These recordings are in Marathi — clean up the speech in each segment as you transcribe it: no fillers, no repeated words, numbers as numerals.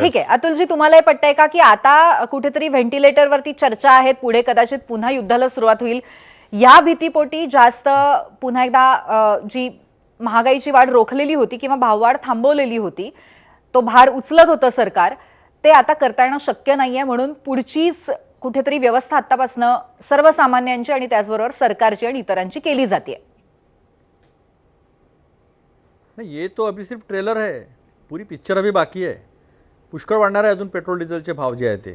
ठीक आहे. अतुलजी, तुम्हाला हे पटतंय का की आता कुठेतरी व्हेंटिलेटरवरती चर्चा आहेत, पुढे कदाचित पुन्हा युद्धाला सुरुवात होईल, या भीतीपोटी जास्त पुन्हा एकदा जी महागाईची वाढ रोखलेली होती किंवा भाववाढ थांबवलेली होती, तो भार उचलत होतं सरकार, ते आता करता येणं शक्य नाहीये, म्हणून पुढचीच कुठेतरी व्यवस्था आतापासून सर्वसामान्यांची आणि त्याचबरोबर सरकारची आणि इतरांची केली जाते. नहीं, ये तो अभी सिर्फ ट्रेलर है, पूरी पिक्चर अभी बाकी आहे. पुष्कळ वाढणार आहे अजून पेट्रोल डिझेलचे भाव जे आहे ते.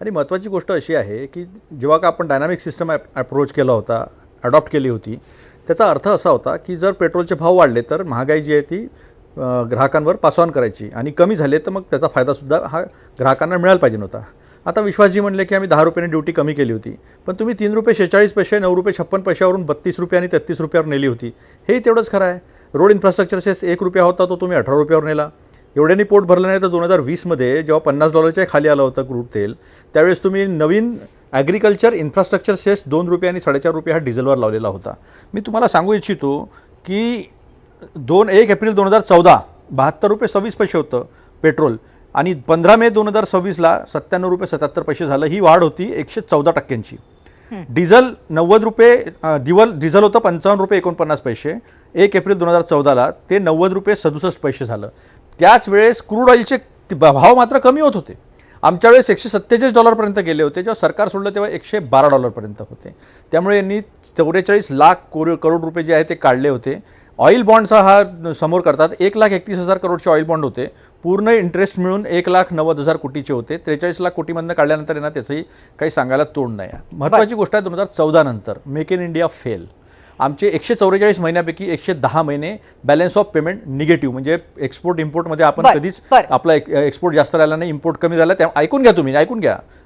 आणि महत्त्वाची गोष्ट अशी आहे की जेव्हा का आपण डायनामिक सिस्टम अप्रोच केला होता, अडॉप्ट केली होती, त्याचा अर्थ असा होता की जर पेट्रोलचे भाव वाढले तर महागाई जी आहे ती ग्राहकांवर पास ऑन करायची आणि कमी झाले तर मग त्याचा फायदासुद्धा हा ग्राहकांना मिळायला पाहिजे नव्हता. आता विश्वासजी म्हणले की आम्ही 10 रुपयांनी ड्युटी कमी केली होती, पण तुम्ही 3 रुपये 46 पैसे 9 रुपये 56 पैशावरून 32 रुपये आणि 33 रुपयावर नेली होती. हेही तेवढंच खरं आहे. रोड इन्फ्रास्ट्रक्चर सेस 1 रुपया होता तो तुम्ही 18 रुपयावर नेला. एवढ्यानी पोट भरलं नाही तर 2020 मध्ये जेव्हा $50च्या खाली आलं होतं क्रूड तेल, त्यावेळेस तुम्ही नवीन ॲग्रिकल्चर इन्फ्रास्ट्रक्चर सेस 2 रुपये आणि 4.5 रुपये हा डिझेलवर लावलेला होता. मी तुम्हाला सांगू इच्छितो की 1 एप्रिल 2014 72 रुपये 26 पैसे होतं पेट्रोल आणि 15 मे 2026ला 97 रुपये 77 पैसे झालं. ही वाढ होती 114%ची. डिझेल 90 रुपये डिझेल होतं 55 रुपये 49 पैसे 1 एप्रिल 2014ला, ते 90 रुपये 67 पैसे झालं. त्याच वेळेस क्रूड ऑइलचे भाव मात्र कमी होत होते. आमच्या वेळेस $147 पर्यंत गेले होते, जेव्हा सरकार सोडलं तेव्हा $112 पर्यंत होते. त्यामुळे यांनी 44 लाख करोड रुपये जे आहे ते काढले होते. ऑइल बॉन्डचा हा समोर करतात 1,31,000 करोडचे ऑइल बॉन्ड होते. पूर्ण इंटरेस्ट मिळून 1,90,000 कोटीचे होते. 43 लाख कोटीमधनं काढल्यानंतर यांना त्याचंही काही सांगायला तोड नाही. महत्त्वाची गोष्ट आहे 2014 नंतर मेक इन इंडिया फेल. आमचे 144 महिन्यापैकी 110 महिने बॅलन्स ऑफ पेमेंट निगेटिव्ह, म्हणजे एक्सपोर्ट इम्पोर्टमध्ये आपण कधीच आपला एक्सपोर्ट जास्त राहिला नाही, इम्पोर्ट कमी झाला. त्या ऐकून घ्या तुम्ही,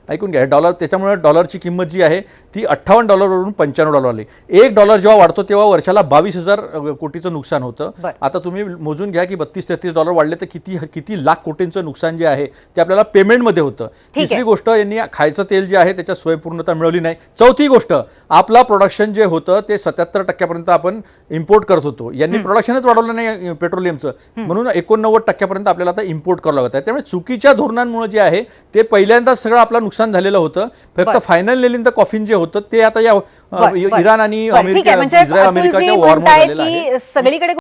ऐकून घ्या डॉलर. त्याच्यामुळे डॉलरची किंमत जी आहे ती $58 वरून $95 आली. $1 जेव्हा वाढतो तेव्हा वर्षाला 22,000 कोटीचं नुकसान होतं. आता तुम्ही मोजून घ्या की $32-33 वाढले तर किती लाख कोटींचं नुकसान जे आहे ते आपल्याला पेमेंटमध्ये होतं. तिसरी गोष्ट, यांनी खायचं तेल जे आहे त्याच्यात स्वयंपूर्णता मिळवली नाही. चौथी गोष्ट, आपला प्रोडक्शन जे होतं ते 77% आपण इम्पोर्ट करत होतो. यांनी प्रोडक्शनच वाढवलं नाही पेट्रोलियमचं, म्हणून 89% आपल्याला आता इम्पोर्ट करावं लागत आहे. त्यामुळे चुकीच्या धोरणांमुळे जे आहे ते पहिल्यांदाच सगळं आपलं नुकसान झालेलं होतं. फक्त final nail in the coffin जे होतं ते आता या इराण आणि इस्रायल अमेरिकाच्या वॉरमुळे झालेलं आहे. सगळीकडे